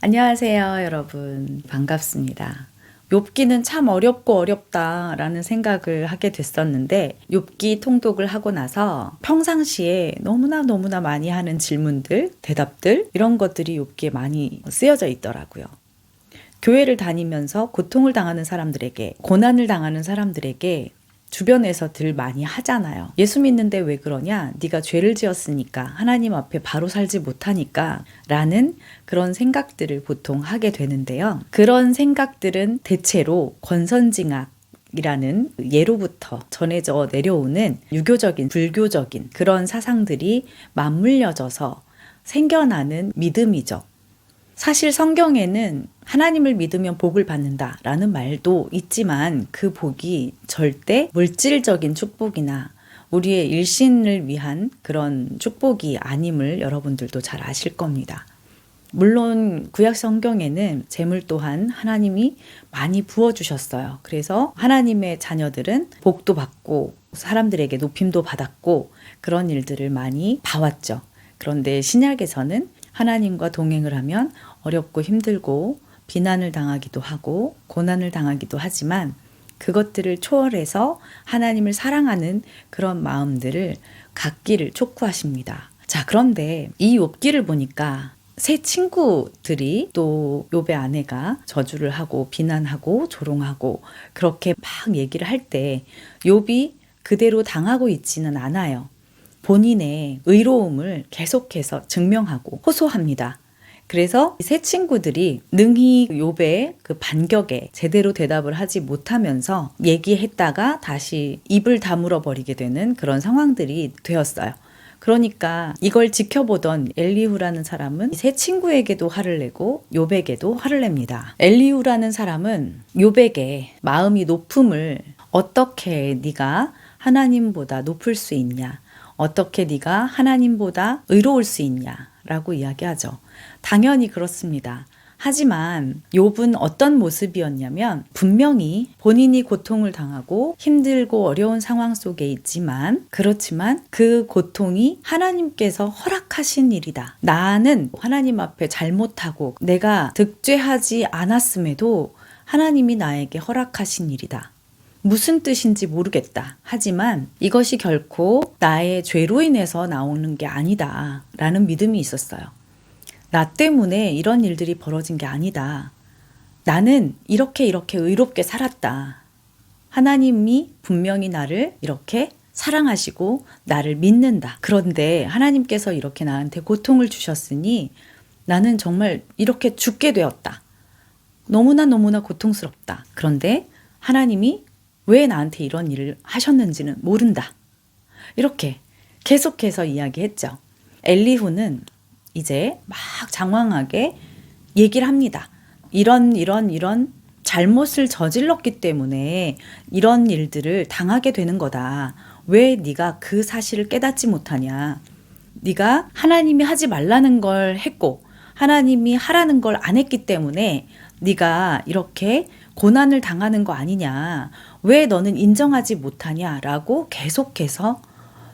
안녕하세요, 여러분. 반갑습니다. 욥기는 참 어렵고 어렵다라는 생각을 하게 됐었는데 욥기 통독을 하고 나서 평상시에 너무나 많이 하는 질문들, 대답들 이런 것들이 욥기에 많이 쓰여져 있더라고요. 교회를 다니면서 고통을 당하는 사람들에게, 고난을 당하는 사람들에게 주변에서 들 많이 하잖아요. 예수 믿는데 왜 그러냐? 네가 죄를 지었으니까, 하나님 앞에 바로 살지 못하니까 라는 그런 생각들을 보통 하게 되는데요. 그런 생각들은 대체로 권선징악이라는 예로부터 전해져 내려오는 유교적인, 불교적인 그런 사상들이 맞물려져서 생겨나는 믿음이죠. 사실 성경에는 하나님을 믿으면 복을 받는다라는 말도 있지만 그 복이 절대 물질적인 축복이나 우리의 일신을 위한 그런 축복이 아님을 여러분들도 잘 아실 겁니다. 물론 구약 성경에는 재물 또한 하나님이 많이 부어주셨어요. 그래서 하나님의 자녀들은 복도 받고 사람들에게 높임도 받았고 그런 일들을 많이 봐왔죠. 그런데 신약에서는 하나님과 동행을 하면 어렵고 힘들고 비난을 당하기도 하고 고난을 당하기도 하지만 그것들을 초월해서 하나님을 사랑하는 그런 마음들을 갖기를 촉구하십니다. 자, 그런데 이 욥기를 보니까 세 친구들이 또 욥의 아내가 저주를 하고 비난하고 조롱하고 그렇게 막 얘기를 할 때 욥이 그대로 당하고 있지는 않아요. 본인의 의로움을 계속해서 증명하고 호소합니다. 그래서 세 친구들이 능히 욥의 그 반격에 제대로 대답을 하지 못하면서 얘기했다가 다시 입을 다물어 버리게 되는 그런 상황들이 되었어요. 그러니까 이걸 지켜보던 엘리후라는 사람은 세 친구에게도 화를 내고 욥에게도 화를 냅니다. 엘리후라는 사람은 욥에게 마음이 높음을 어떻게 네가 하나님보다 높을 수 있냐? 어떻게 네가 하나님보다 의로울 수 있냐라고 이야기하죠. 당연히 그렇습니다. 하지만 욥은 어떤 모습이었냐면 분명히 본인이 고통을 당하고 힘들고 어려운 상황 속에 있지만 그렇지만 그 고통이 하나님께서 허락하신 일이다. 나는 하나님 앞에 잘못하고 내가 득죄하지 않았음에도 하나님이 나에게 허락하신 일이다. 무슨 뜻인지 모르겠다. 하지만 이것이 결코 나의 죄로 인해서 나오는 게 아니다. 라는 믿음이 있었어요. 나 때문에 이런 일들이 벌어진 게 아니다. 나는 이렇게 의롭게 살았다. 하나님이 분명히 나를 이렇게 사랑하시고 나를 믿는다. 그런데 하나님께서 이렇게 나한테 고통을 주셨으니 나는 정말 이렇게 죽게 되었다. 너무나 고통스럽다. 그런데 하나님이 왜 나한테 이런 일을 하셨는지는 모른다. 이렇게 계속해서 이야기했죠. 엘리후는 이제 막 장황하게 얘기를 합니다. 이런 잘못을 저질렀기 때문에 이런 일들을 당하게 되는 거다. 왜 네가 그 사실을 깨닫지 못하냐. 네가 하나님이 하지 말라는 걸 했고 하나님이 하라는 걸 안 했기 때문에 네가 이렇게 고난을 당하는 거 아니냐. 왜 너는 인정하지 못하냐라고 계속해서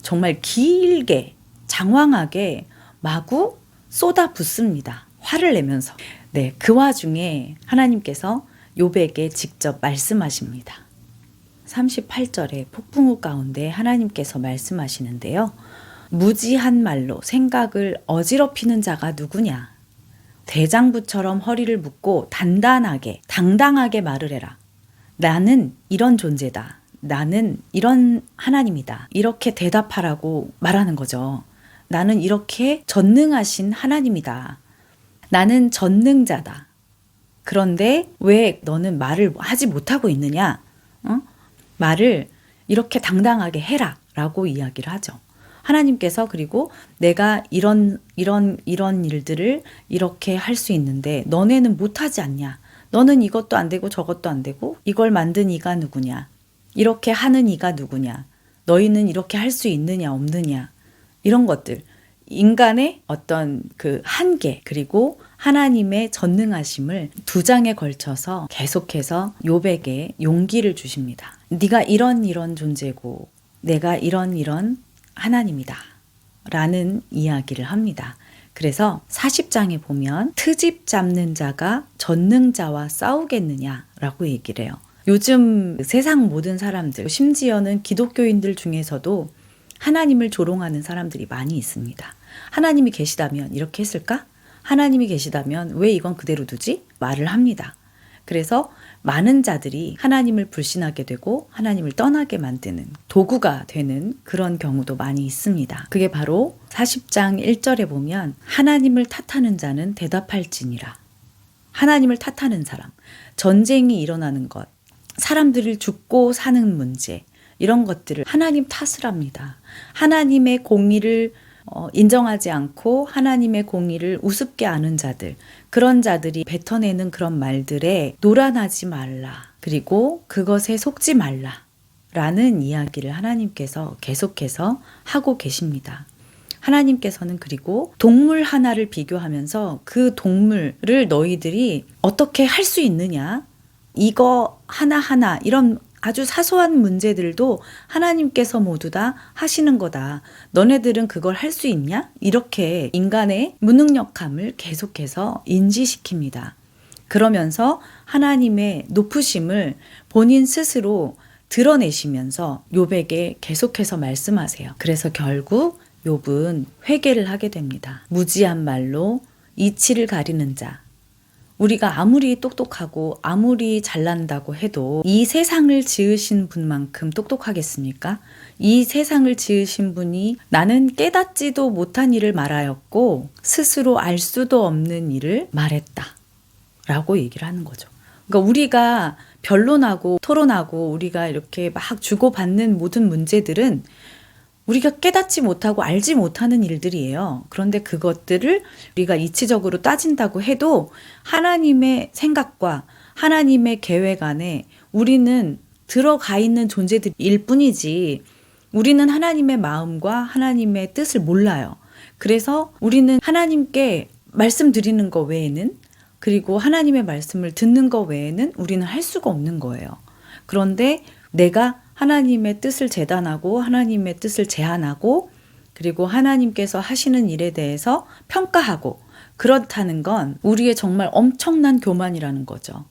정말 길게 장황하게 마구 쏟아붓습니다. 화를 내면서. 네, 그 와중에 하나님께서 욥에게 직접 말씀하십니다. 38절에 폭풍우 가운데 하나님께서 말씀하시는데요. 무지한 말로 생각을 어지럽히는 자가 누구냐? 대장부처럼 허리를 묶고 단단하게 당당하게 말을 해라. 나는 이런 존재다. 나는 이런 하나님이다. 이렇게 대답하라고 말하는 거죠. 나는 이렇게 전능하신 하나님이다. 나는 전능자다. 그런데 왜 너는 말을 하지 못하고 있느냐? 말을 이렇게 당당하게 해라 라고 이야기를 하죠. 하나님께서 그리고 내가 이런 일들을 이렇게 할 수 있는데 너네는 못하지 않냐? 너는 이것도 안 되고 저것도 안 되고 이걸 만든 이가 누구냐? 이렇게 하는 이가 누구냐? 너희는 이렇게 할 수 있느냐 없느냐? 이런 것들. 인간의 어떤 그 한계 그리고 하나님의 전능하심을 두 장에 걸쳐서 계속해서 욥에게 용기를 주십니다. 네가 이런 존재고 내가 이런 하나님이다 라는 이야기를 합니다. 그래서 40장에 보면 트집 잡는 자가 전능자와 싸우겠느냐라고 얘기를 해요. 요즘 세상 모든 사람들, 심지어는 기독교인들 중에서도 하나님을 조롱하는 사람들이 많이 있습니다. 하나님이 계시다면 이렇게 했을까? 하나님이 계시다면 왜 이건 그대로 두지? 말을 합니다. 그래서 많은 자들이 하나님을 불신하게 되고 하나님을 떠나게 만드는 도구가 되는 그런 경우도 많이 있습니다. 그게 바로 40장 1절에 보면 하나님을 탓하는 자는 대답할지니라. 하나님을 탓하는 사람, 전쟁이 일어나는 것, 사람들이 죽고 사는 문제, 이런 것들을 하나님 탓을 합니다. 하나님의 공의를 인정하지 않고 하나님의 공의를 우습게 아는 자들, 그런 자들이 뱉어내는 그런 말들에 노란하지 말라, 그리고 그것에 속지 말라 라는 이야기를 하나님께서 계속해서 하고 계십니다. 하나님께서는 그리고 동물 하나를 비교하면서 그 동물을 너희들이 어떻게 할 수 있느냐, 이거 하나하나 이런 아주 사소한 문제들도 하나님께서 모두 다 하시는 거다. 너네들은 그걸 할 수 있냐? 이렇게 인간의 무능력함을 계속해서 인지시킵니다. 그러면서 하나님의 높으심을 본인 스스로 드러내시면서 욥에게 계속해서 말씀하세요. 그래서 결국 욥은 회개를 하게 됩니다. 무지한 말로 이치를 가리는 자. 우리가 아무리 똑똑하고 아무리 잘난다고 해도 이 세상을 지으신 분만큼 똑똑하겠습니까? 이 세상을 지으신 분이 나는 깨닫지도 못한 일을 말하였고 스스로 알 수도 없는 일을 말했다 라고 얘기를 하는 거죠. 그러니까 우리가 변론하고 토론하고 우리가 이렇게 막 주고받는 모든 문제들은 우리가 깨닫지 못하고 알지 못하는 일들이에요. 그런데 그것들을 우리가 이치적으로 따진다고 해도 하나님의 생각과 하나님의 계획 안에 우리는 들어가 있는 존재들일 뿐이지 우리는 하나님의 마음과 하나님의 뜻을 몰라요. 그래서 우리는 하나님께 말씀드리는 것 외에는, 그리고 하나님의 말씀을 듣는 것 외에는 우리는 할 수가 없는 거예요. 그런데 내가 하나님의 뜻을 재단하고 하나님의 뜻을 제한하고 그리고 하나님께서 하시는 일에 대해서 평가하고 그렇다는 건 우리의 정말 엄청난 교만이라는 거죠.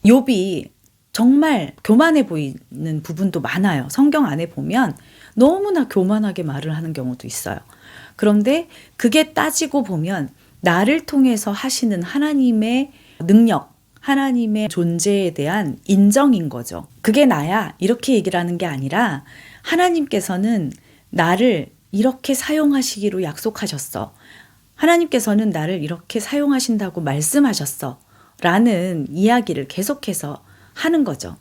욥이 정말 교만해 보이는 부분도 많아요. 성경 안에 보면 너무나 교만하게 말을 하는 경우도 있어요. 그런데 그게 따지고 보면 나를 통해서 하시는 하나님의 능력, 하나님의 존재에 대한 인정인 거죠. 그게 나야 이렇게 얘기를 하는 게 아니라 하나님께서는 나를 이렇게 사용하시기로 약속하셨어. 하나님께서는 나를 이렇게 사용하신다고 말씀하셨어. 라는 이야기를 계속해서 하는 거죠.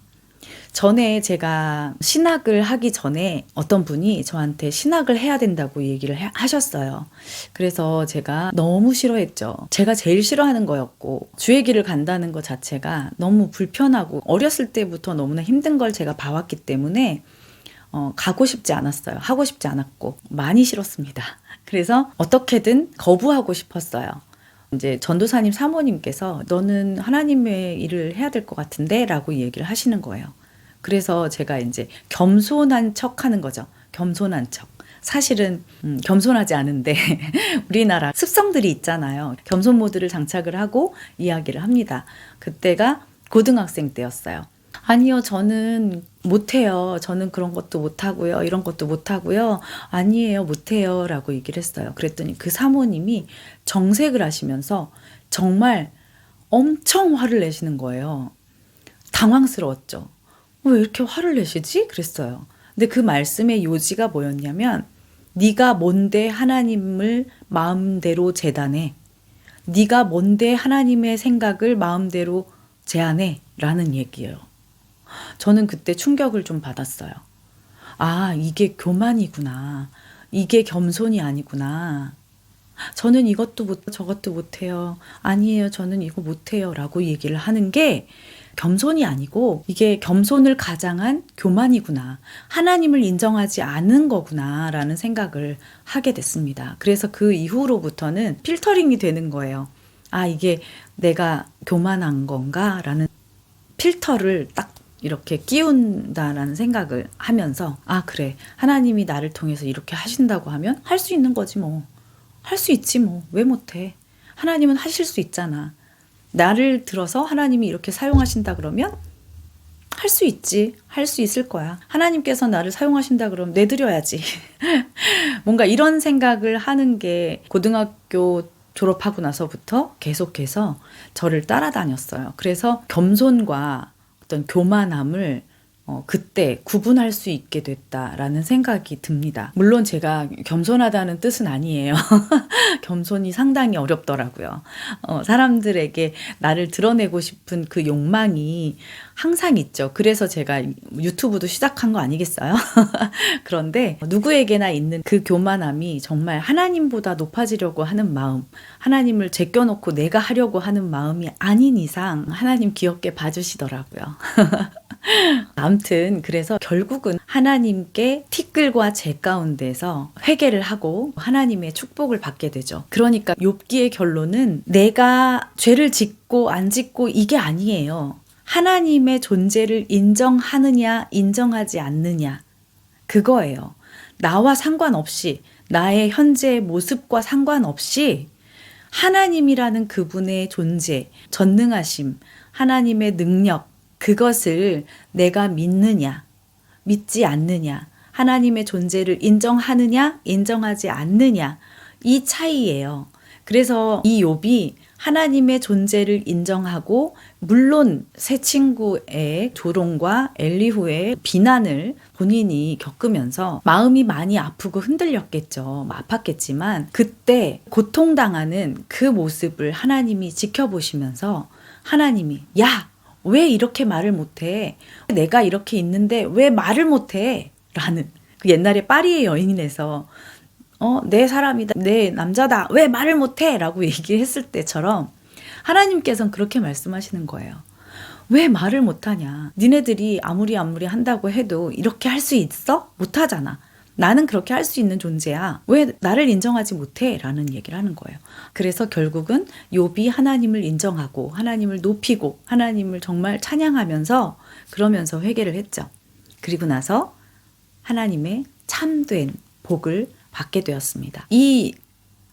전에 제가 신학을 하기 전에 어떤 분이 저한테 신학을 해야 된다고 얘기를 하셨어요. 그래서 제가 너무 싫어했죠. 제가 제일 싫어하는 거였고 주의 길을 간다는 것 자체가 너무 불편하고 어렸을 때부터 너무나 힘든 걸 제가 봐왔기 때문에 가고 싶지 않았어요. 하고 싶지 않았고 많이 싫었습니다. 그래서 어떻게든 거부하고 싶었어요. 이제 전도사님 사모님께서 너는 하나님의 일을 해야 될 것 같은데 라고 얘기를 하시는 거예요. 그래서 제가 이제 겸손한 척 하는 거죠. 겸손한 척. 사실은 겸손하지 않은데 우리나라 습성들이 있잖아요. 겸손 모드를 장착을 하고 이야기를 합니다. 그때가 고등학생 때였어요. 아니요, 저는 못해요. 저는 그런 것도 못하고요. 이런 것도 못하고요. 아니에요, 못해요. 라고 얘기를 했어요. 그랬더니 그 사모님이 정색을 하시면서 정말 엄청 화를 내시는 거예요. 당황스러웠죠. 왜 이렇게 화를 내시지? 그랬어요. 근데 그 말씀의 요지가 뭐였냐면 네가 뭔데 하나님을 마음대로 재단해. 네가 뭔데 하나님의 생각을 마음대로 제안해. 라는 얘기예요. 저는 그때 충격을 좀 받았어요. 아, 이게 교만이구나. 이게 겸손이 아니구나. 저는 이것도 못, 저것도 못해요. 아니에요, 저는 이거 못해요. 라고 얘기를 하는 게 겸손이 아니고 이게 겸손을 가장한 교만이구나. 하나님을 인정하지 않은 거구나 라는 생각을 하게 됐습니다. 그래서 그 이후로부터는 필터링이 되는 거예요. 아, 이게 내가 교만한 건가? 라는 필터를 딱 이렇게 끼운다라는 생각을 하면서 아, 그래. 하나님이 나를 통해서 이렇게 하신다고 하면 할 수 있는 거지 뭐. 할 수 있지 뭐. 왜 못해? 하나님은 하실 수 있잖아. 나를 들어서 하나님이 이렇게 사용하신다 그러면 할 수 있지. 할 수 있을 거야. 하나님께서 나를 사용하신다 그러면 내드려야지. 뭔가 이런 생각을 하는 게 고등학교 졸업하고 나서부터 계속해서 저를 따라다녔어요. 그래서 겸손과 어떤 교만함을 그때 구분할 수 있게 됐다라는 생각이 듭니다. 물론 제가 겸손하다는 뜻은 아니에요. 겸손이 상당히 어렵더라고요. 사람들에게 나를 드러내고 싶은 그 욕망이 항상 있죠. 그래서 제가 유튜브도 시작한 거 아니겠어요? 그런데 누구에게나 있는 그 교만함이 정말 하나님보다 높아지려고 하는 마음, 하나님을 제껴놓고 내가 하려고 하는 마음이 아닌 이상 하나님 귀엽게 봐주시더라고요. 아무튼 그래서 결국은 하나님께 티끌과 재 가운데서 회개를 하고 하나님의 축복을 받게 되죠. 그러니까 욥기의 결론은 내가 죄를 짓고 안 짓고 이게 아니에요. 하나님의 존재를 인정하느냐 인정하지 않느냐 그거예요. 나와 상관없이 나의 현재의 모습과 상관없이 하나님이라는 그분의 존재, 전능하심, 하나님의 능력 그것을 내가 믿느냐, 믿지 않느냐, 하나님의 존재를 인정하느냐, 인정하지 않느냐, 이 차이예요. 그래서 이 욥이 하나님의 존재를 인정하고 물론 새 친구의 조롱과 엘리후의 비난을 본인이 겪으면서 마음이 많이 아프고 흔들렸겠죠. 아팠겠지만 그때 고통당하는 그 모습을 하나님이 지켜보시면서 하나님이 야! 왜 이렇게 말을 못해? 내가 이렇게 있는데 왜 말을 못해? 라는 그 옛날에 파리의 여인에서 내 사람이다, 내 남자다, 왜 말을 못해? 라고 얘기했을 때처럼 하나님께서는 그렇게 말씀하시는 거예요. 왜 말을 못하냐? 니네들이 아무리 한다고 해도 이렇게 할 수 있어? 못하잖아. 나는 그렇게 할 수 있는 존재야. 왜 나를 인정하지 못해? 라는 얘기를 하는 거예요. 그래서 결국은 욥이 하나님을 인정하고 하나님을 높이고 하나님을 정말 찬양하면서 그러면서 회개를 했죠. 그리고 나서 하나님의 참된 복을 받게 되었습니다. 이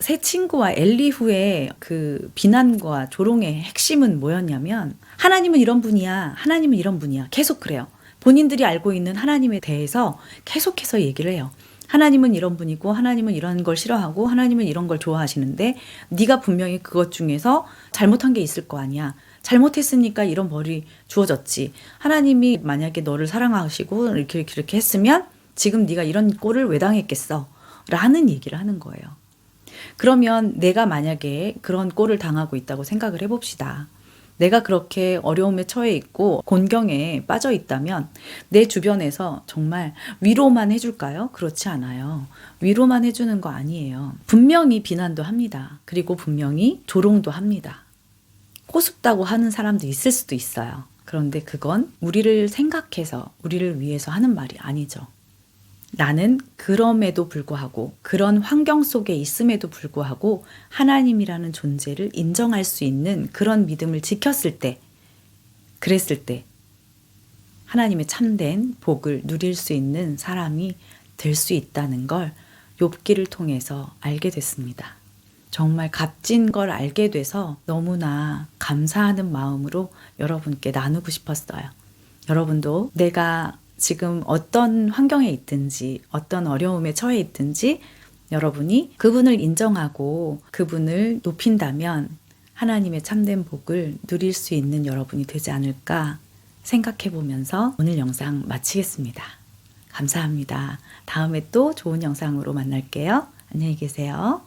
새 친구와 엘리후의 그 비난과 조롱의 핵심은 뭐였냐면 하나님은 이런 분이야. 하나님은 이런 분이야. 계속 그래요. 본인들이 알고 있는 하나님에 대해서 계속해서 얘기를 해요. 하나님은 이런 분이고 하나님은 이런 걸 싫어하고 하나님은 이런 걸 좋아하시는데 네가 분명히 그것 중에서 잘못한 게 있을 거 아니야. 잘못했으니까 이런 벌이 주어졌지. 하나님이 만약에 너를 사랑하시고 이렇게 했으면 지금 네가 이런 꼴을 왜 당했겠어? 라는 얘기를 하는 거예요. 그러면 내가 만약에 그런 꼴을 당하고 있다고 생각을 해봅시다. 내가 그렇게 어려움에 처해 있고 곤경에 빠져 있다면 내 주변에서 정말 위로만 해줄까요? 그렇지 않아요. 위로만 해주는 거 아니에요. 분명히 비난도 합니다. 그리고 분명히 조롱도 합니다. 꼬숩다고 하는 사람도 있을 수도 있어요. 그런데 그건 우리를 생각해서 우리를 위해서 하는 말이 아니죠. 나는 그럼에도 불구하고 그런 환경 속에 있음에도 불구하고 하나님이라는 존재를 인정할 수 있는 그런 믿음을 지켰을 때, 그랬을 때 하나님의 참된 복을 누릴 수 있는 사람이 될 수 있다는 걸 욥기를 통해서 알게 됐습니다. 정말 값진 걸 알게 돼서 너무나 감사하는 마음으로 여러분께 나누고 싶었어요. 여러분도 내가 지금 어떤 환경에 있든지 어떤 어려움에 처해 있든지 여러분이 그분을 인정하고 그분을 높인다면 하나님의 참된 복을 누릴 수 있는 여러분이 되지 않을까 생각해 보면서 오늘 영상 마치겠습니다. 감사합니다. 다음에 또 좋은 영상으로 만날게요. 안녕히 계세요.